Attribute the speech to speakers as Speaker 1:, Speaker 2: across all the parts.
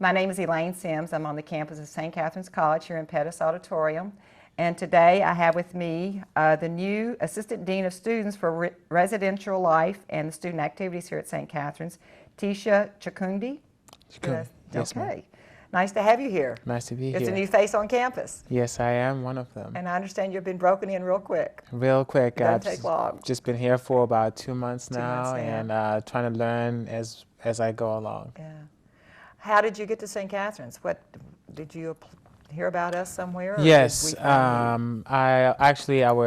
Speaker 1: My name is Elaine Sims. I'm on the campus of St. Catharine's College here in Pettis Auditorium. And today I have with me the new Assistant Dean of Students for Residential Life and the Student Activities here at St. Catharine's, Tisha Chakundi.
Speaker 2: Yes, ma'am.
Speaker 1: Okay. Nice to have you here.
Speaker 2: Nice to be here.
Speaker 1: It's a new face on campus.
Speaker 2: Yes, I am one of them.
Speaker 1: And I understand you've been broken in real quick.
Speaker 2: Real quick.
Speaker 1: Doesn't take long.
Speaker 2: Just been here for about 2 months now,
Speaker 1: 2 months now.
Speaker 2: and trying to learn as I go along.
Speaker 1: Yeah. How did you get to St. Catharine's? What did you hear about us somewhere?
Speaker 2: Yes, our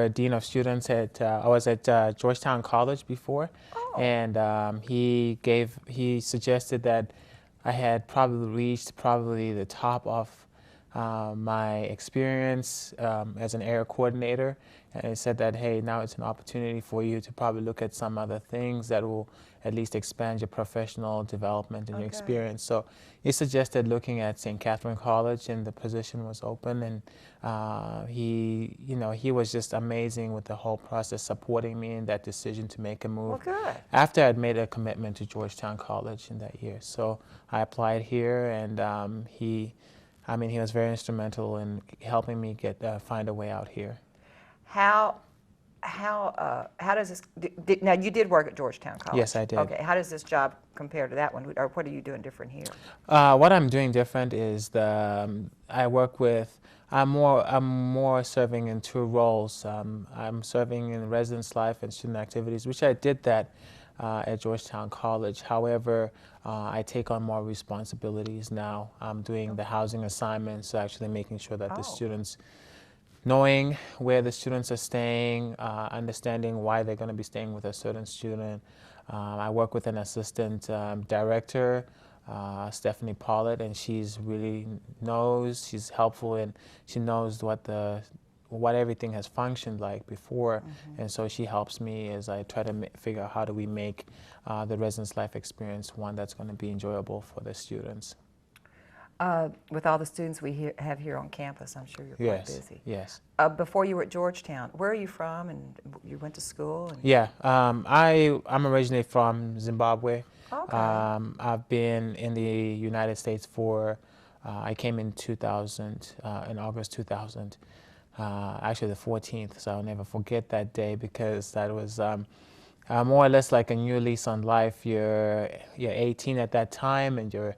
Speaker 2: dean of students I was at Georgetown College before, and he suggested that I had probably reached the top of my experience as an area coordinator, and he said that, hey, now it's an opportunity for you to probably look at some other things that will at least expand your professional development and your experience. So he suggested looking at St. Catharine College, and the position was open, and he was just amazing with the whole process, supporting me in that decision to make a move.
Speaker 1: Well, good.
Speaker 2: After I'd made a commitment to Georgetown College in that year. So I applied here, and he was very instrumental in helping me find a way out here.
Speaker 1: How does this, now you did work at Georgetown College?
Speaker 2: Yes, I did.
Speaker 1: Okay, how does this job compare to that one, or what are you doing different here?
Speaker 2: What I'm doing different is I'm more serving in two roles. I'm serving in residence life and student activities, which I did that at Georgetown College. However, I take on more responsibilities now. I'm doing the housing assignments, so actually making sure that the students, knowing where the students are staying, understanding why they're going to be staying with a certain student. I work with an assistant director, Stephanie Pollard, and she's helpful, and she knows what everything has functioned like before, and so she helps me as I try to figure out how do we make the residence life experience one that's going to be enjoyable for the students.
Speaker 1: With all the students we have here on campus, I'm sure you're quite busy.
Speaker 2: Yes.
Speaker 1: Before you were at Georgetown, where are you from, and you went to school?
Speaker 2: Yeah, I'm originally from Zimbabwe.
Speaker 1: Okay.
Speaker 2: I've been in the United States I came in 2000, in August 2000, actually the 14th, so I'll never forget that day, because that was more or less like a new lease on life. You're 18 at that time, and your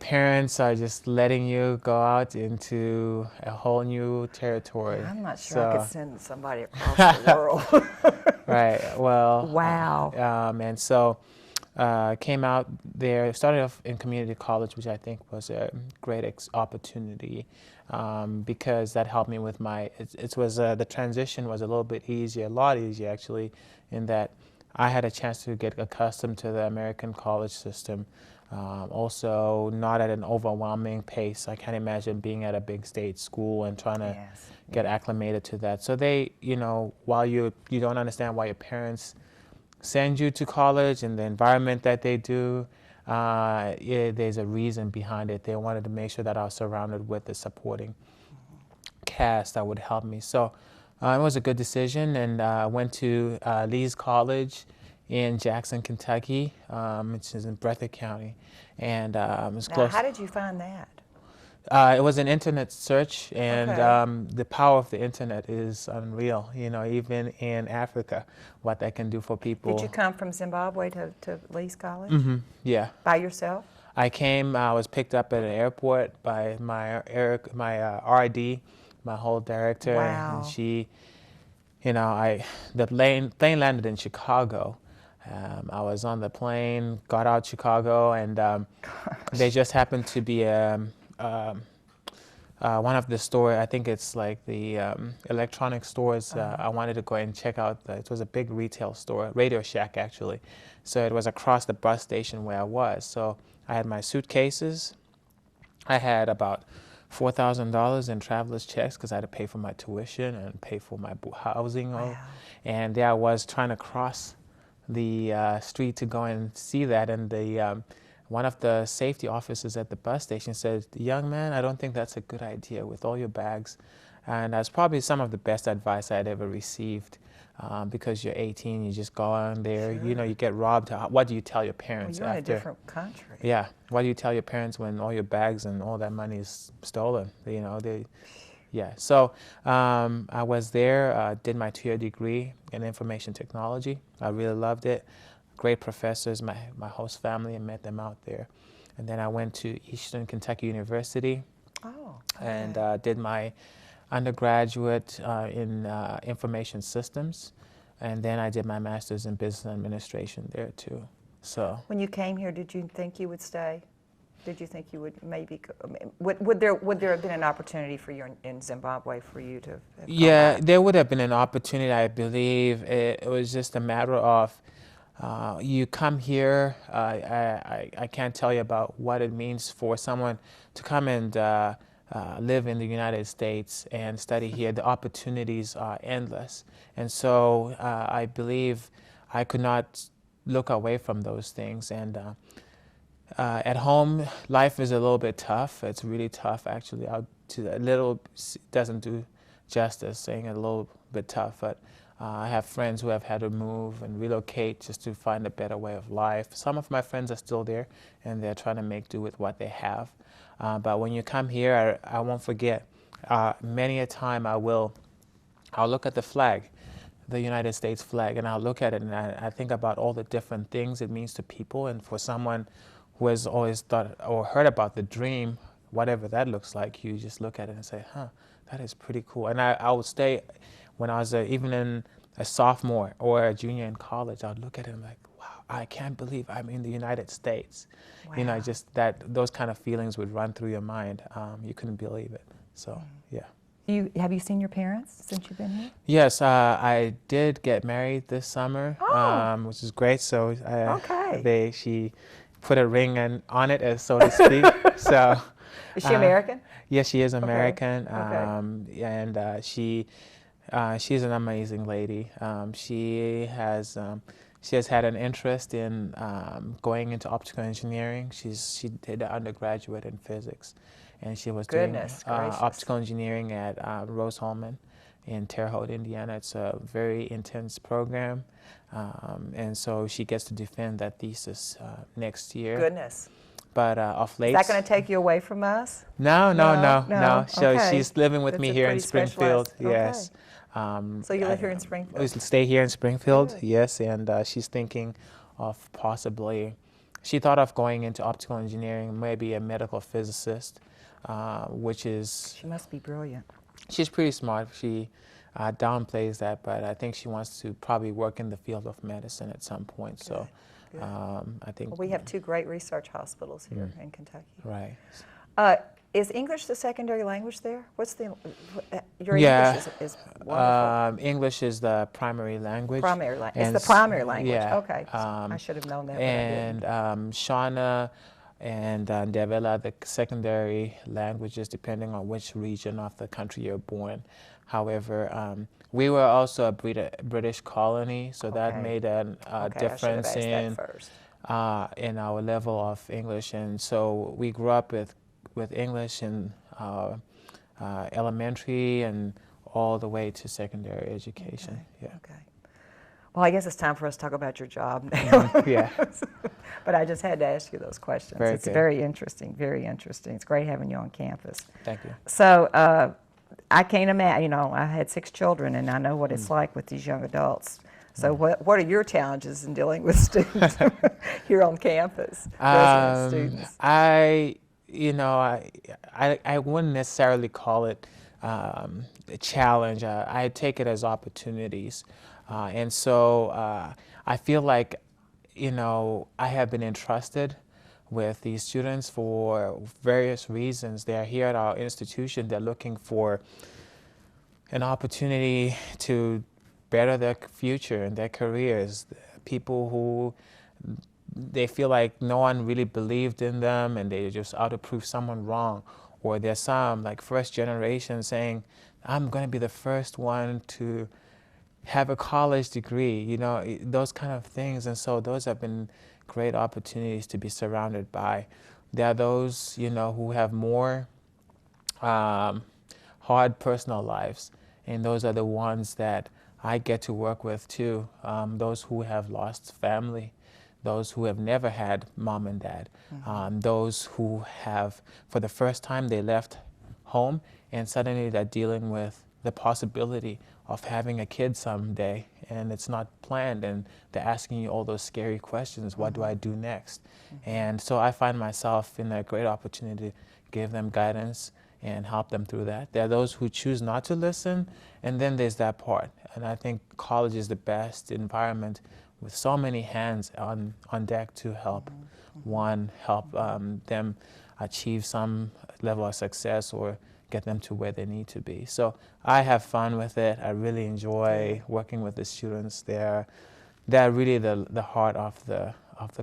Speaker 2: parents are just letting you go out into a whole new territory.
Speaker 1: I'm not sure I could send somebody across the world.
Speaker 2: Right, well.
Speaker 1: Wow.
Speaker 2: And so came out there, started off in community college, which I think was a great opportunity, because that helped me with the transition was a little bit easier, a lot easier actually, in that I had a chance to get accustomed to the American college system. Also, not at an overwhelming pace. I can't imagine being at a big state school and trying to get acclimated to that. So they, while you don't understand why your parents send you to college and the environment that they do, there's a reason behind it. They wanted to make sure that I was surrounded with the supporting cast that would help me. So it was a good decision, and I went to Lee's College in Jackson, Kentucky, which is in Breathitt County, and it was close.
Speaker 1: How did you find that?
Speaker 2: It was an internet search, and the power of the internet is unreal. Even in Africa, what that can do for people.
Speaker 1: Did you come from Zimbabwe to Lee's College?
Speaker 2: Mm-hmm. Yeah.
Speaker 1: By yourself?
Speaker 2: I was picked up at an airport by my RD, my whole director.
Speaker 1: Wow.
Speaker 2: And she, the plane landed in Chicago. I was on the plane, got out Chicago, and there just happened to be one of the stores, I think it's like the electronic stores, I wanted to go and check out. It was a big retail store, Radio Shack actually. So it was across the bus station where I was. So I had my suitcases. I had about $4,000 in traveler's checks because I had to pay for my tuition and pay for my housing.
Speaker 1: Wow.
Speaker 2: And there I was trying to cross the street to go and see that, and one of the safety officers at the bus station said, "Young man, I don't think that's a good idea with all your bags." And that's probably some of the best advice I had ever received. because you're 18, you just go on there, you know, you get robbed. What do you tell your
Speaker 1: Well,
Speaker 2: parents
Speaker 1: you're in a
Speaker 2: after?
Speaker 1: different country.
Speaker 2: Yeah, what do you tell your parents when all your bags and all that money is stolen? You know, yeah. So I was there, did my 2-year degree in information technology. I really loved it. Great professors, my host family, I met them out there. And then I went to Eastern Kentucky University
Speaker 1: Oh,
Speaker 2: and
Speaker 1: okay.
Speaker 2: did my undergraduate in information systems. And then I did my master's in business administration there too. So.
Speaker 1: When you came here, did you think you would stay? Did you think you would maybe, would there have been an opportunity for you in Zimbabwe for you to have gone
Speaker 2: Yeah,
Speaker 1: back?
Speaker 2: there would have been an opportunity, I believe. It was just a matter of you come here. I can't tell you about what it means for someone to come and live in the United States and study here. The opportunities are endless. And so I believe I could not look away from those things. And at home, life is a little bit tough. It's really tough, actually. A little doesn't do justice saying a little bit tough, but I have friends who have had to move and relocate just to find a better way of life. Some of my friends are still there, and they're trying to make do with what they have. But when you come here, I won't forget. Many a time I'll look at the flag, the United States flag, and I'll look at it and I think about all the different things it means to people. And for someone who has always thought or heard about the dream, whatever that looks like, you just look at it and say, huh, that is pretty cool. And I would stay, when I was even in a sophomore or a junior in college, I would look at it and be like, wow, I can't believe I'm in the United States.
Speaker 1: Wow.
Speaker 2: You know, just those kind of feelings would run through your mind. You couldn't believe it. So, yeah.
Speaker 1: Have you seen your parents since you've been here?
Speaker 2: Yes, I did get married this summer, which is great. So
Speaker 1: Okay.
Speaker 2: she put a ring on it, so to speak. So
Speaker 1: Is she American?
Speaker 2: yes, she is American,
Speaker 1: Okay.
Speaker 2: and she's an amazing lady. She has had an interest in going into optical engineering. She did an undergraduate in physics, and she was doing
Speaker 1: Goodness gracious.
Speaker 2: optical engineering at Rose-Hulman in Terre Haute, Indiana. It's a very intense program, and so she gets to defend that thesis next year.
Speaker 1: Goodness.
Speaker 2: But of late,
Speaker 1: Is that going to take you away from us?
Speaker 2: No. So
Speaker 1: Okay.
Speaker 2: she's living with
Speaker 1: That's
Speaker 2: me
Speaker 1: a
Speaker 2: here in
Speaker 1: pretty specialized-
Speaker 2: Springfield.
Speaker 1: okay.
Speaker 2: Yes.
Speaker 1: So you live here in Springfield?
Speaker 2: We stay here in Springfield.
Speaker 1: Good.
Speaker 2: Yes, and she's thinking of possibly. She thought of going into optical engineering, maybe a medical physicist, which is.
Speaker 1: She must be brilliant.
Speaker 2: She's pretty smart. She downplays that, but I think she wants to probably work in the field of medicine at some point.
Speaker 1: Good.
Speaker 2: So
Speaker 1: Good.
Speaker 2: I think.
Speaker 1: Well, we have 2 great research hospitals here in Kentucky.
Speaker 2: Right.
Speaker 1: Is English the secondary language there? Your
Speaker 2: Yeah.
Speaker 1: English is wonderful.
Speaker 2: English is the primary language.
Speaker 1: Primary language.
Speaker 2: And
Speaker 1: It's the primary language.
Speaker 2: Yeah.
Speaker 1: Okay. I should have known that, but I didn't.
Speaker 2: And Shona and Ndebele, the secondary languages, depending on which region of the country you're born. However, we were also a British colony, so that
Speaker 1: Okay.
Speaker 2: made a
Speaker 1: Okay,
Speaker 2: difference
Speaker 1: I should have asked that first.
Speaker 2: in our level of English. And so we grew up with English in elementary and all the way to secondary education.
Speaker 1: Okay.
Speaker 2: Yeah.
Speaker 1: Okay. Well, I guess it's time for us to talk about your job now.
Speaker 2: Yeah.
Speaker 1: But I just had to ask you those questions.
Speaker 2: Very
Speaker 1: It's
Speaker 2: good.
Speaker 1: very interesting, very interesting. It's great having you on campus.
Speaker 2: Thank you.
Speaker 1: So I can't imagine, I had 6 children, and I know what it's like with these young adults. So what are your challenges in dealing with students here on campus, resident students?
Speaker 2: I wouldn't necessarily call it a challenge. I take it as opportunities. And so I feel like, I have been entrusted with these students for various reasons. They're here at our institution. They're looking for an opportunity to better their future and their careers. People who they feel like no one really believed in them and they're just out to prove someone wrong. Or there's some like first generation saying, I'm going to be the first one to have a college degree, those kind of things. And so those have been great opportunities to be surrounded by. There are those, who have more hard personal lives. And those are the ones that I get to work with too. Those who have lost family, those who have never had mom and dad, those who have, for the first time, they left home and suddenly they're dealing with the possibility of having a kid someday and it's not planned and they're asking you all those scary questions. What do I do next? And so I find myself in a great opportunity to give them guidance and help them through that. There are those who choose not to listen, and then there's that part. And I think college is the best environment with so many hands on deck to help help them achieve some level of success or get them to where they need to be. So I have fun with it. I really enjoy working with the students. They're really the heart of the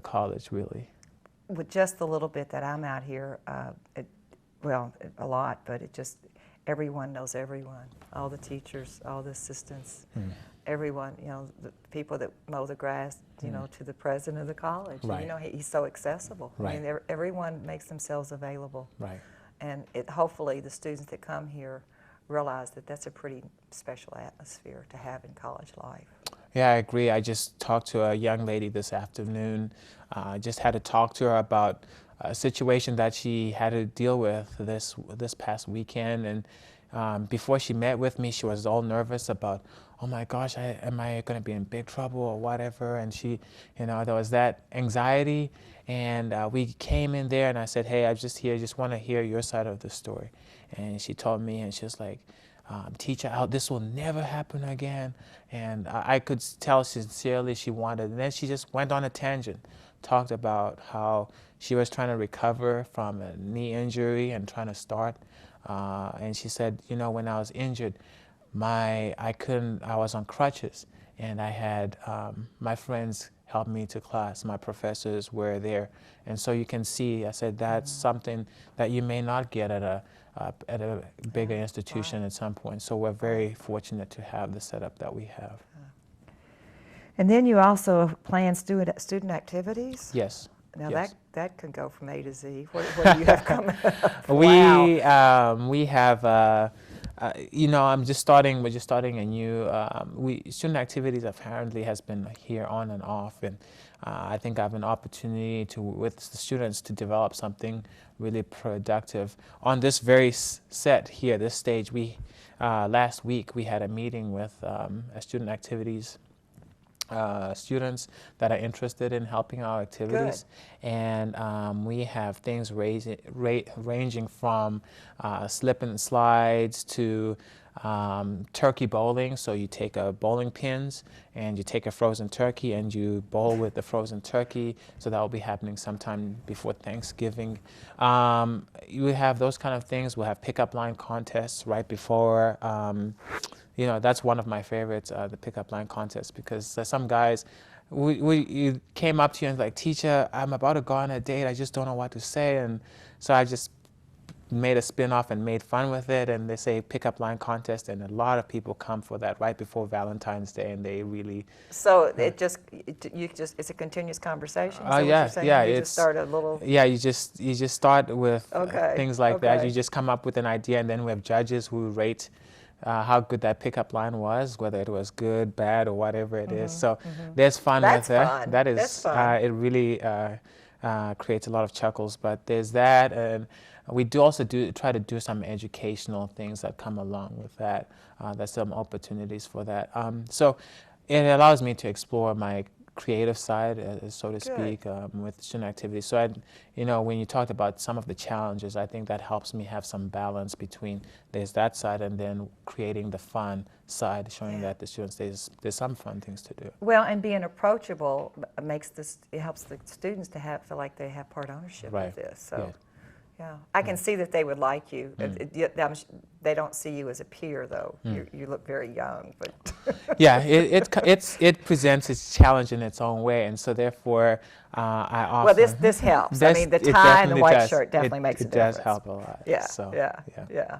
Speaker 2: college, really.
Speaker 1: With just the little bit that I'm out here, a lot, but it just, everyone knows everyone. All the teachers, all the assistants, everyone, the people that mow the grass, to the president of the college.
Speaker 2: Right.
Speaker 1: He's so accessible.
Speaker 2: Right.
Speaker 1: I mean, everyone makes themselves available.
Speaker 2: Right.
Speaker 1: And hopefully the students that come here realize that that's a pretty special atmosphere to have in college life.
Speaker 2: Yeah, I agree. I just talked to a young lady this afternoon. I just had to talk to her about a situation that she had to deal with this past weekend. And before she met with me, she was all nervous about, oh my gosh, am I going to be in big trouble or whatever? And she, there was that anxiety. And we came in there and I said, hey, I'm just here, just want to hear your side of the story. And she told me, and she was like, teacher, this will never happen again. And I could tell sincerely she wanted. And then she just went on a tangent, talked about how she was trying to recover from a knee injury and trying to start. And she said, when I was injured, I was on crutches, and I had my friends help me to class. My professors were there. And so you can see, I said, that's something that you may not get at a bigger institution at some point. So we're very fortunate to have the setup that we have.
Speaker 1: And then you also plan student activities?
Speaker 2: Yes.
Speaker 1: Now
Speaker 2: yes.
Speaker 1: that can go from A to Z. What do you have coming up?
Speaker 2: We have, we're just starting a new, student activities apparently has been here on and off, and I think I have an opportunity with the students to develop something really productive. On this very set here, this stage, last week we had a meeting with student activities students that are interested in helping our activities. Good. And we have things ranging from slip and slides to turkey bowling. So you take bowling pins and you take a frozen turkey and you bowl with the frozen turkey. So that will be happening sometime before Thanksgiving. You have those kind of things. We'll have pickup line contests right before. That's one of my favorites, the pickup line contest, because some guys, you came up to you and like, teacher, I'm about to go on a date, I just don't know what to say. And so I just made a spin-off and made fun with it, and they say pickup line contest, and a lot of people come for that right before Valentine's Day, and they really...
Speaker 1: So it's a continuous conversation?
Speaker 2: Oh, yeah, yeah.
Speaker 1: You just start a little...
Speaker 2: Yeah, you just start with things like that. You just come up with an idea, and then we have judges who rate how good that pickup line was, whether it was good, bad, or whatever it is. So there's fun with that. That is, that's fun. It really creates a lot of chuckles. But there's that, and we do also try to do some educational things that come along with that. There's some opportunities for that. So it allows me to explore my creative side, so to speak, with student activities. So when you talked about some of the challenges, I think that helps me have some balance between there's that side and then creating the fun side, showing that the students there's some fun things to do.
Speaker 1: Well, and being approachable it helps the students to feel like they have part ownership of this. So. Yeah, I can see that they would like you. They don't see you as a peer, though. You look very young, but
Speaker 2: yeah, it presents its challenge in its own way, and so therefore, I often.
Speaker 1: Well, this helps. I mean, the tie and the white shirt definitely makes a difference.
Speaker 2: It does help a lot.
Speaker 1: Yeah,
Speaker 2: so,
Speaker 1: yeah.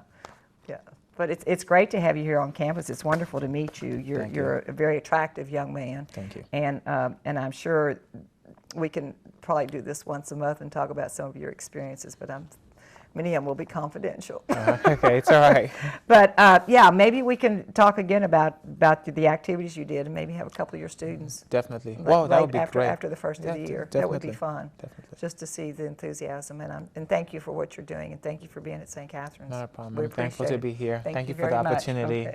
Speaker 1: But it's great to have you here on campus. It's wonderful to meet you. You're a very attractive young man.
Speaker 2: Thank you.
Speaker 1: And I'm sure we can probably do this once a month and talk about some of your experiences, but I'm Many of them will be confidential.
Speaker 2: Okay, it's all right.
Speaker 1: But yeah, maybe we can talk again about the activities you did, and maybe have a couple of your students.
Speaker 2: Definitely.
Speaker 1: Like,
Speaker 2: Wow, that would be
Speaker 1: after,
Speaker 2: great.
Speaker 1: After the first of the year, that would be fun.
Speaker 2: Definitely.
Speaker 1: Just to see the enthusiasm, and thank you for what you're doing, and thank you for being at St. Catherine's.
Speaker 2: Not a problem.
Speaker 1: We
Speaker 2: I'm thankful
Speaker 1: appreciate
Speaker 2: to
Speaker 1: it.
Speaker 2: be here. Thank you for
Speaker 1: very
Speaker 2: the
Speaker 1: much.
Speaker 2: opportunity.
Speaker 1: Okay.